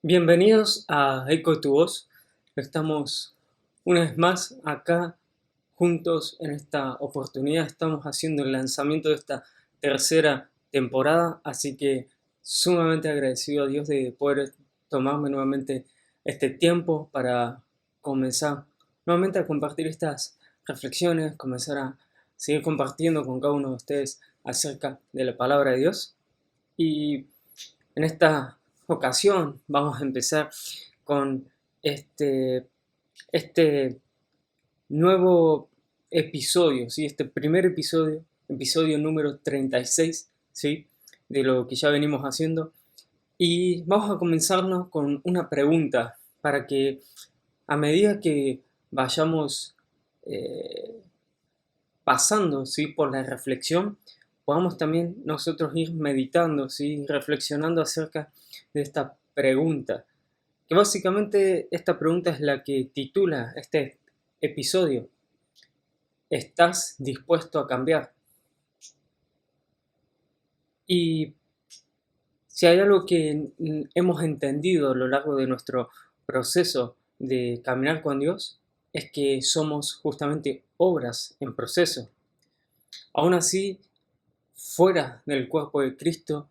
Bienvenidos a Eco Tu Voz. Estamos una vez más acá juntos en esta oportunidad. Estamos haciendo el lanzamiento de esta tercera temporada, así que sumamente agradecido a Dios de poder tomarme nuevamente este tiempo para comenzar nuevamente a compartir estas reflexiones, comenzar a seguir compartiendo con cada uno de ustedes acerca de la palabra de Dios. Y en esta ocasión vamos a empezar con este nuevo episodio, ¿sí? Este primer episodio número 36, ¿sí? De lo que ya venimos haciendo. Y vamos a comenzarnos con una pregunta para que a medida que vayamos eh, pasando, ¿sí? Por la reflexión, podamos también nosotros ir meditando, ¿sí? Reflexionando acerca de esta pregunta. Que básicamente esta pregunta es la que titula este episodio. ¿Estás dispuesto a cambiar? Y si hay algo que hemos entendido a lo largo de nuestro proceso de caminar con Dios, es que somos justamente obras en proceso. Aún así, fuera del cuerpo de Cristo,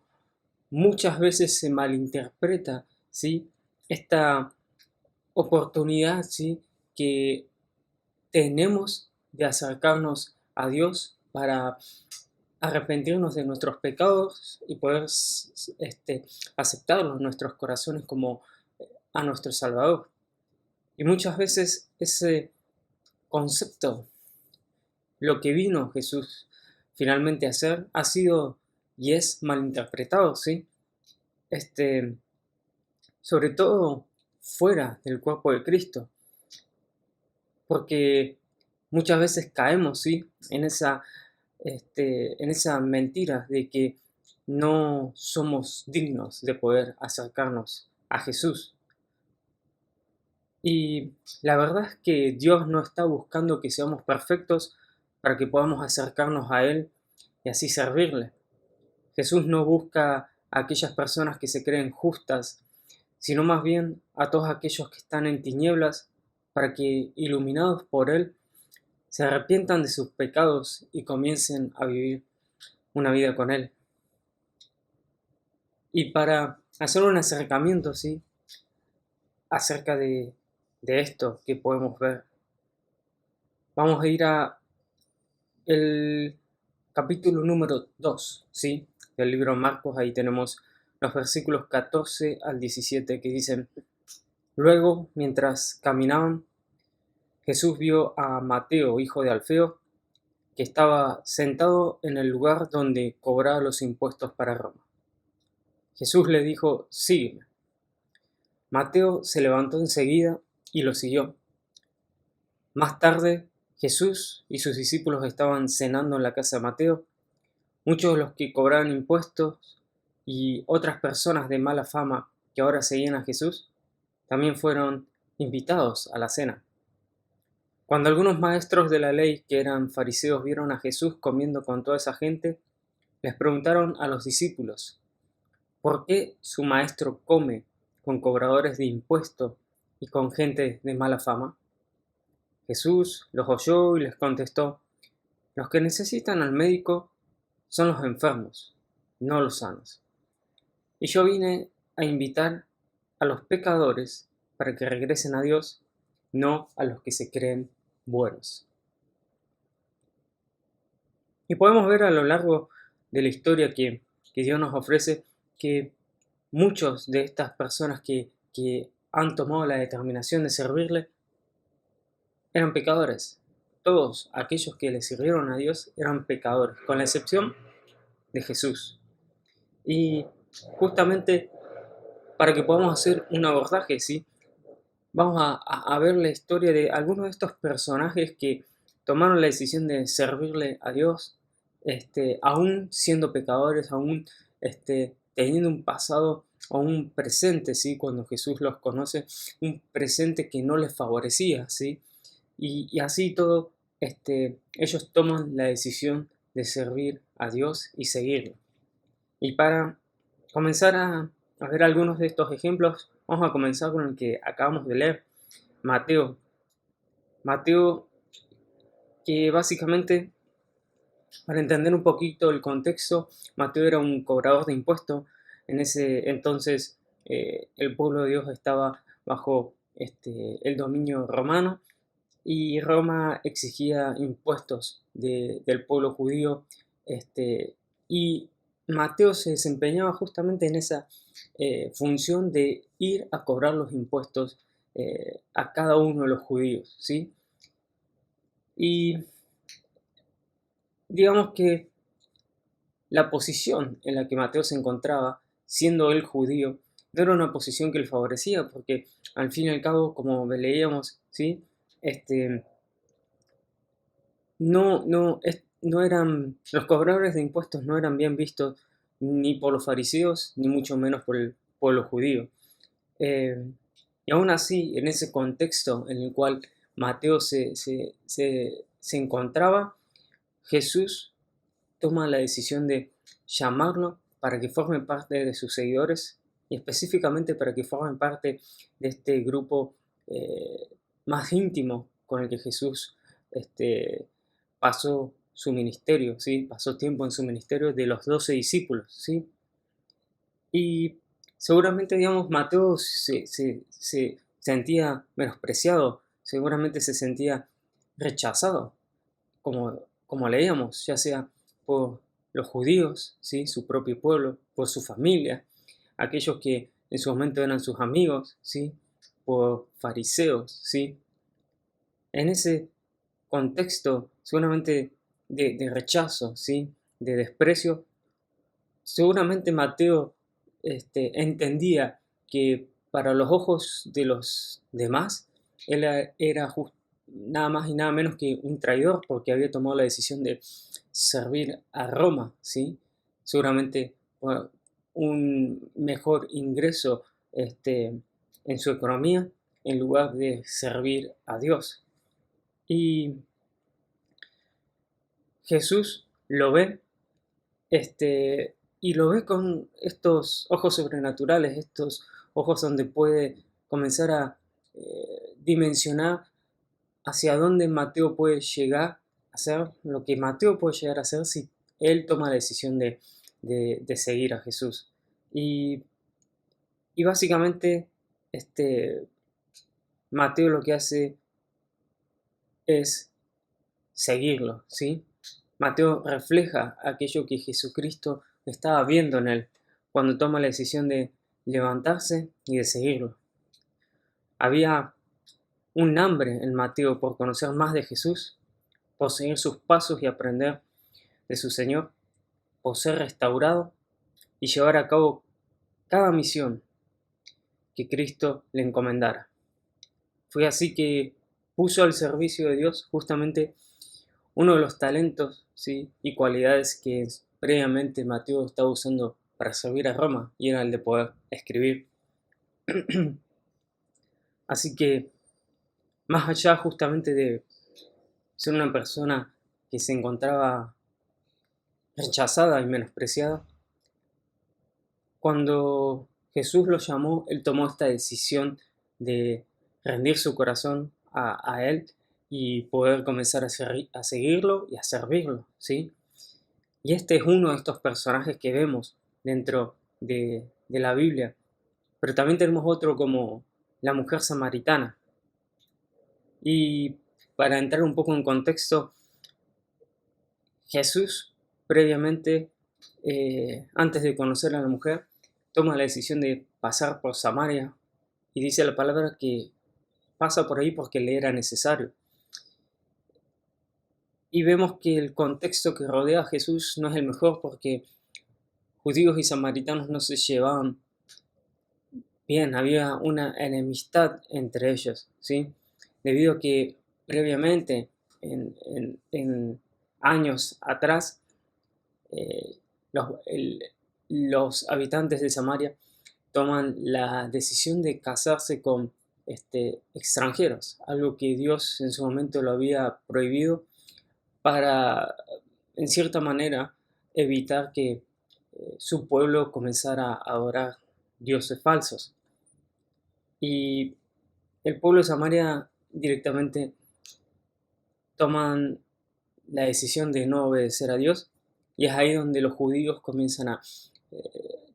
muchas veces se malinterpreta, ¿sí? Esta oportunidad, ¿sí? Que tenemos de acercarnos a Dios para arrepentirnos de nuestros pecados y poder aceptarlos en nuestros corazones como a nuestro Salvador. Y muchas veces ese concepto, lo que vino Jesús finalmente a hacer, ha sido y es malinterpretado, ¿sí? Este, Sobre todo fuera del cuerpo de Cristo, porque muchas veces caemos, ¿sí? En esa mentira de que no somos dignos de poder acercarnos a Jesús. Y la verdad es que Dios no está buscando que seamos perfectos para que podamos acercarnos a Él y así servirle. Jesús no busca a aquellas personas que se creen justas, sino más bien a todos aquellos que están en tinieblas, para que, iluminados por Él, se arrepientan de sus pecados y comiencen a vivir una vida con Él. Y para hacer un acercamiento, ¿sí? Acerca de esto que podemos ver, vamos a ir a el capítulo número 2, ¿sí? Del libro de Marcos. Ahí tenemos los versículos 14 al 17 que dicen: Luego, mientras caminaban, Jesús vio a Mateo, hijo de Alfeo, que estaba sentado en el lugar donde cobraba los impuestos para Roma. Jesús le dijo: Sígueme. Mateo se levantó enseguida y lo siguió. Más tarde, Jesús y sus discípulos estaban cenando en la casa de Mateo. Muchos de los que cobraban impuestos y otras personas de mala fama que ahora seguían a Jesús también fueron invitados a la cena. Cuando algunos maestros de la ley que eran fariseos vieron a Jesús comiendo con toda esa gente, les preguntaron a los discípulos: ¿por qué su maestro come con cobradores de impuestos y con gente de mala fama? Jesús los oyó y les contestó: los que necesitan al médico son los enfermos, no los sanos. Y yo vine a invitar a los pecadores para que regresen a Dios, no a los que se creen buenos. Y podemos ver a lo largo de la historia que Dios nos ofrece que muchos de estas personas que han tomado la determinación de servirle eran pecadores. Todos aquellos que le sirvieron a Dios eran pecadores, con la excepción de Jesús. Y justamente para que podamos hacer un abordaje, ¿sí? Vamos a ver la historia de algunos de estos personajes que tomaron la decisión de servirle a Dios, aún siendo pecadores, aún teniendo un pasado o un presente, ¿sí? Cuando Jesús los conoce, un presente que no les favorecía, ¿sí? Y así todo, ellos toman la decisión de servir a Dios y seguirlo. Y para comenzar a ver algunos de estos ejemplos, Vamos a comenzar con el que acabamos de leer, Mateo. Mateo, que básicamente, para entender un poquito el contexto, Mateo era un cobrador de impuestos. En ese entonces el pueblo de Dios estaba bajo el dominio romano y Roma exigía impuestos del pueblo judío, y Mateo se desempeñaba justamente en esa función de ir a cobrar los impuestos a cada uno de los judíos, ¿sí? Y digamos que la posición en la que Mateo se encontraba, siendo él judío, no era una posición que le favorecía, porque al fin y al cabo, como leíamos, ¿sí? Este, no eran, los cobradores de impuestos no eran bien vistos ni por los fariseos, ni mucho menos por el pueblo judío. Eh, y aún así, en ese contexto en el cual Mateo se encontraba, Jesús toma la decisión de llamarlo para que forme parte de sus seguidores y específicamente para que formen parte de este grupo eh, más íntimo con el que Jesús este, pasó su ministerio, ¿sí? Pasó tiempo en su ministerio de los 12 discípulos, ¿sí? Y seguramente, digamos, Mateo se sentía menospreciado, seguramente se sentía rechazado, como leíamos, ya sea por los judíos, ¿sí? Su propio pueblo, por su familia, aquellos que en su momento eran sus amigos, ¿sí? Por fariseos, ¿sí? En ese contexto, seguramente de rechazo, ¿sí? De desprecio, seguramente Mateo entendía que para los ojos de los demás, él era nada más y nada menos que un traidor porque había tomado la decisión de servir a Roma, ¿sí? Seguramente un mejor ingreso en su economía en lugar de servir a Dios. Y Jesús lo ve, y lo ve con estos ojos sobrenaturales, estos ojos donde puede comenzar a dimensionar hacia dónde Mateo puede llegar a ser, lo que Mateo puede llegar a ser si él toma la decisión de seguir a Jesús. Y, y básicamente, este, Mateo lo que hace es seguirlo, ¿sí? Mateo refleja aquello que Jesucristo estaba viendo en él cuando toma la decisión de levantarse y de seguirlo. Había un hambre en Mateo por conocer más de Jesús, por seguir sus pasos y aprender de su Señor, por ser restaurado y llevar a cabo cada misión que Cristo le encomendara. Fue así que puso al servicio de Dios justamente uno de los talentos, ¿sí? Y cualidades que previamente Mateo estaba usando para servir a Roma, y era el de poder escribir. Así que, más allá justamente de ser una persona que se encontraba rechazada y menospreciada, cuando Jesús lo llamó, él tomó esta decisión de rendir su corazón a él y poder comenzar a seguirlo y a servirlo, ¿sí? Y este es uno de estos personajes que vemos dentro de la Biblia. Pero también tenemos otro como la mujer samaritana. Y para entrar un poco en contexto, Jesús previamente, antes de conocer a la mujer, toma la decisión de pasar por Samaria y dice la palabra que pasa por ahí porque le era necesario. Y vemos que el contexto que rodea a Jesús no es el mejor porque judíos y samaritanos no se llevaban bien, había una enemistad entre ellos, ¿sí? Debido a que previamente, en años atrás, eh, los, los habitantes de Samaria toman la decisión de casarse con extranjeros, algo que Dios en su momento lo había prohibido para, en cierta manera, evitar que su pueblo comenzara a adorar dioses falsos. Y el pueblo de Samaria directamente toman la decisión de no obedecer a Dios, y es ahí donde los judíos comienzan a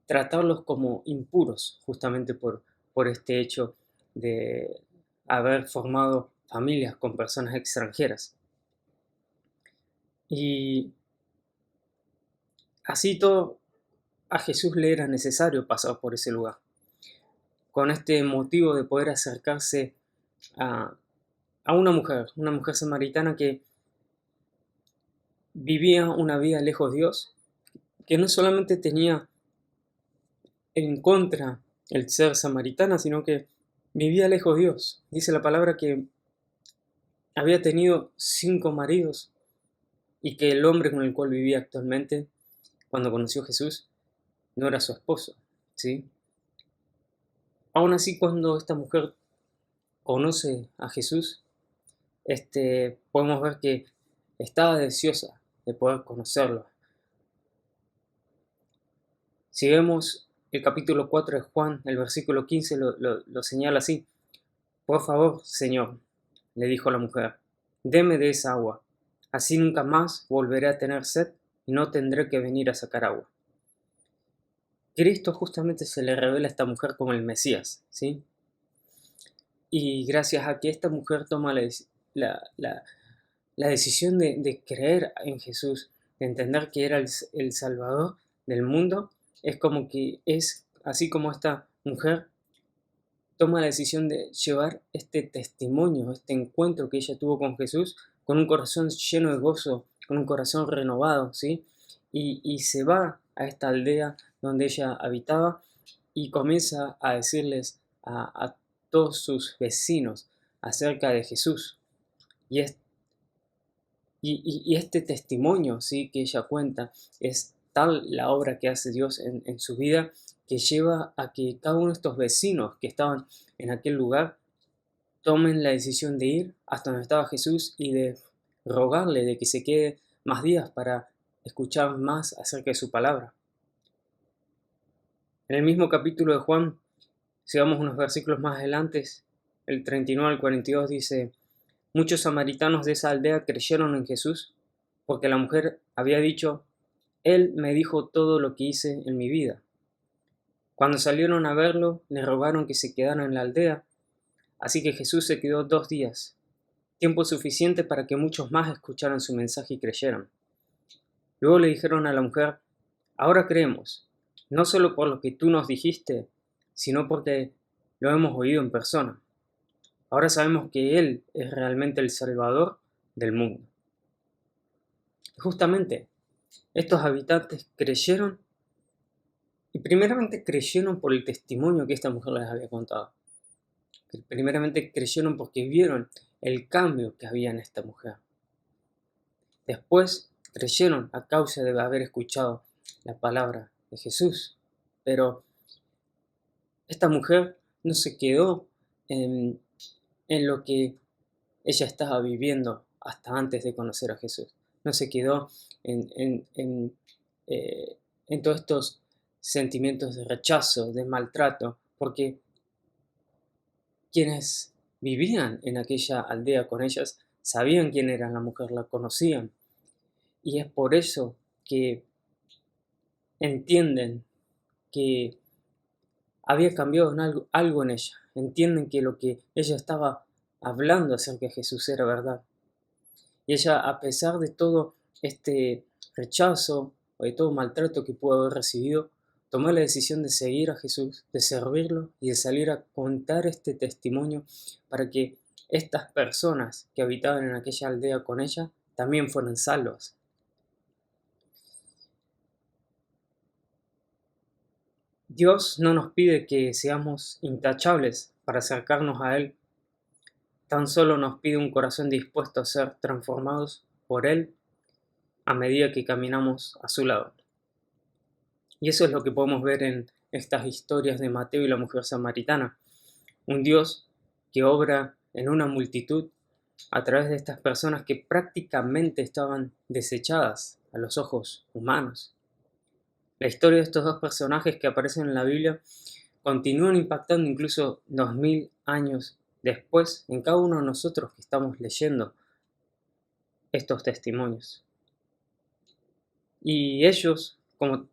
tratarlos como impuros, justamente por este hecho de haber formado familias con personas extranjeras. Y así todo, a Jesús le era necesario pasar por ese lugar, con este motivo de poder acercarse a, a una mujer samaritana que vivía una vida lejos de Dios, que no solamente tenía en contra el ser samaritana, sino que vivía lejos de Dios. Dice la palabra que había tenido 5 maridos y que el hombre con el cual vivía actualmente, cuando conoció a Jesús, no era su esposo, ¿sí? Aún así, cuando esta mujer conoce a Jesús, podemos ver que estaba deseosa de poder conocerlo. Si vemos el capítulo 4 de Juan, el versículo 15 lo señala así: por favor, Señor, le dijo la mujer, deme de esa agua, así nunca más volveré a tener sed y no tendré que venir a sacar agua. Cristo justamente se le revela a esta mujer como el Mesías, ¿sí? Y gracias a que esta mujer toma la decisión de creer en Jesús, de entender que era el Salvador del mundo, es como que es así como esta mujer toma la decisión de llevar este testimonio, este encuentro que ella tuvo con Jesús, con un corazón lleno de gozo, con un corazón renovado, ¿sí? Y se va a esta aldea donde ella habitaba y comienza a decirles a todos sus vecinos acerca de Jesús. Y, y este testimonio, ¿sí?, que ella cuenta, es tal la obra que hace Dios en su vida, que lleva a que cada uno de estos vecinos que estaban en aquel lugar tomen la decisión de ir hasta donde estaba Jesús y de rogarle de que se quede más días para escuchar más acerca de su palabra. En el mismo capítulo de Juan, si vamos unos versículos más adelante, el 39 al 42 dice: muchos samaritanos de esa aldea creyeron en Jesús porque la mujer había dicho: Él me dijo todo lo que hice en mi vida. Cuando salieron a verlo, le rogaron que se quedaran en la aldea, así que Jesús se quedó 2 días, tiempo suficiente para que muchos más escucharan su mensaje y creyeran. Luego le dijeron a la mujer: ahora creemos, no solo por lo que tú nos dijiste, sino porque lo hemos oído en persona. Ahora sabemos que Él es realmente el Salvador del mundo. Justamente, estos habitantes creyeron, y primeramente creyeron por el testimonio que esta mujer les había contado. Primeramente creyeron porque vieron el cambio que había en esta mujer. Después creyeron a causa de haber escuchado la palabra de Jesús. Pero esta mujer no se quedó en lo que ella estaba viviendo hasta antes de conocer a Jesús. No se quedó en todos estos sentimientos de rechazo, de maltrato, porque quienes vivían en aquella aldea con ellas sabían quién era la mujer, la conocían. Y es por eso que entienden que había cambiado en algo en ella. Entienden que lo que ella estaba hablando acerca de Jesús era verdad. Y ella, a pesar de todo este rechazo o de todo maltrato que pudo haber recibido, tomó la decisión de seguir a Jesús, de servirlo y de salir a contar este testimonio para que estas personas que habitaban en aquella aldea con ella también fueran salvas. Dios no nos pide que seamos intachables para acercarnos a Él, tan solo nos pide un corazón dispuesto a ser transformados por Él a medida que caminamos a su lado. Y eso es lo que podemos ver en estas historias de Mateo y la mujer samaritana. Un Dios que obra en una multitud a través de estas personas que prácticamente estaban desechadas a los ojos humanos. La historia de estos dos personajes que aparecen en la Biblia continúan impactando incluso 2000 años después en cada uno de nosotros que estamos leyendo estos testimonios. Y ellos, como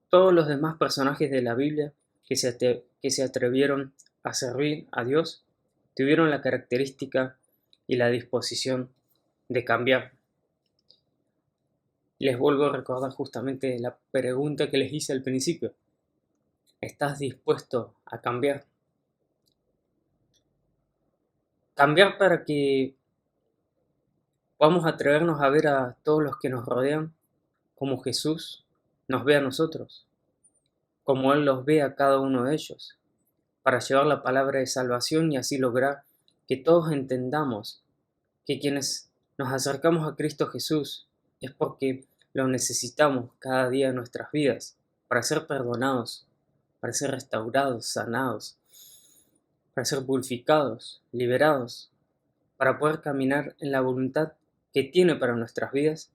todos los demás personajes de la Biblia que se atrevieron a servir a Dios, tuvieron la característica y la disposición de cambiar. Les vuelvo a recordar justamente la pregunta que les hice al principio. ¿Estás dispuesto a cambiar? Cambiar para que podamos atrevernos a ver a todos los que nos rodean como Jesús nos ve a nosotros, como Él los ve a cada uno de ellos, para llevar la palabra de salvación y así lograr que todos entendamos que quienes nos acercamos a Cristo Jesús es porque lo necesitamos cada día en nuestras vidas, para ser perdonados, para ser restaurados, sanados, para ser purificados, liberados, para poder caminar en la voluntad que tiene para nuestras vidas.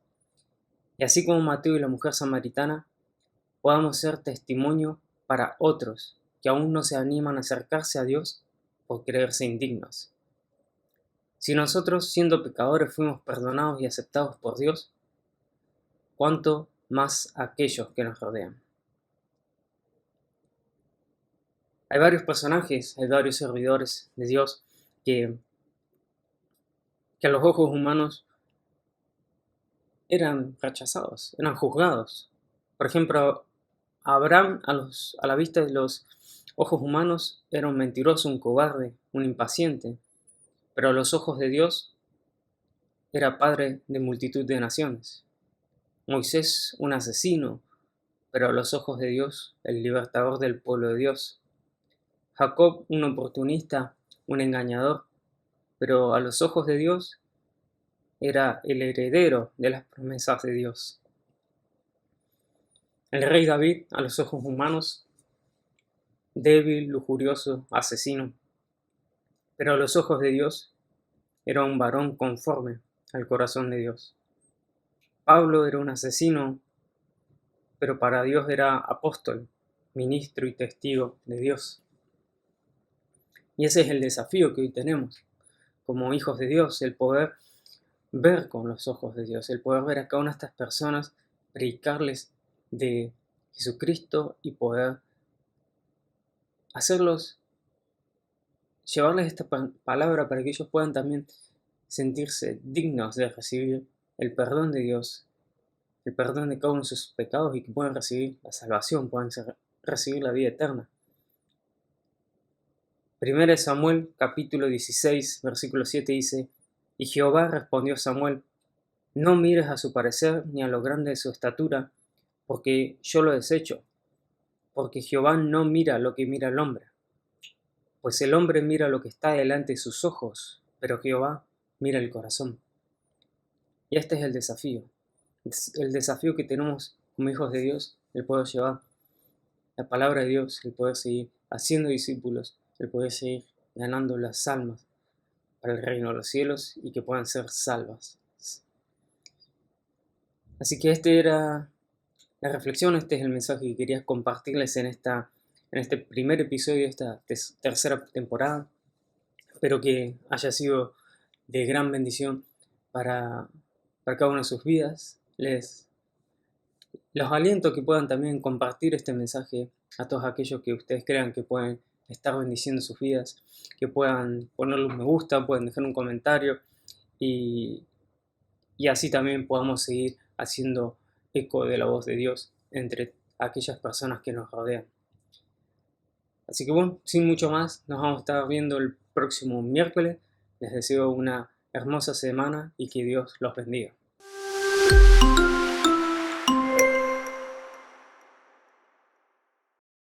Y así como Mateo y la mujer samaritana, podamos ser testimonio para otros que aún no se animan a acercarse a Dios por creerse indignos. Si nosotros, siendo pecadores, fuimos perdonados y aceptados por Dios, ¿cuánto más aquellos que nos rodean? Hay varios personajes, hay varios servidores de Dios que a los ojos humanos eran rechazados, eran juzgados. Por ejemplo, Abraham a la vista de los ojos humanos era un mentiroso, un cobarde, un impaciente, pero a los ojos de Dios era padre de multitud de naciones. Moisés, un asesino, pero a los ojos de Dios, el libertador del pueblo de Dios. Jacob, un oportunista, un engañador, pero a los ojos de Dios era el heredero de las promesas de Dios. El rey David, a los ojos humanos, débil, lujurioso, asesino, pero a los ojos de Dios era un varón conforme al corazón de Dios. Pablo era un asesino, pero para Dios era apóstol, ministro y testigo de Dios. Y ese es el desafío que hoy tenemos como hijos de Dios, el poder ver con los ojos de Dios, el poder ver a cada una de estas personas, predicarles de Jesucristo y poder hacerlos, llevarles esta palabra para que ellos puedan también sentirse dignos de recibir el perdón de Dios, el perdón de cada uno de sus pecados y que puedan recibir la salvación, puedan recibir la vida eterna. 1 Samuel capítulo 16, versículo 7 dice: Y Jehová respondió a Samuel: No mires a su parecer ni a lo grande de su estatura, porque yo lo desecho, porque Jehová no mira lo que mira el hombre, pues el hombre mira lo que está delante de sus ojos, pero Jehová mira el corazón. Y este es el desafío que tenemos como hijos de Dios, el poder llevar la palabra de Dios, el poder seguir haciendo discípulos, el poder seguir ganando las almas para el reino de los cielos y que puedan ser salvas. Así que esta era la reflexión, este es el mensaje que quería compartirles en este primer episodio de esta tercera temporada. Espero que haya sido de gran bendición para cada una de sus vidas. Los aliento a que puedan también compartir este mensaje a todos aquellos que ustedes crean que pueden estar bendiciendo sus vidas, que puedan ponerle un me gusta, pueden dejar un comentario y así también podamos seguir haciendo eco de la voz de Dios entre aquellas personas que nos rodean. Así que bueno, sin mucho más, nos vamos a estar viendo el próximo miércoles. Les deseo una hermosa semana y que Dios los bendiga.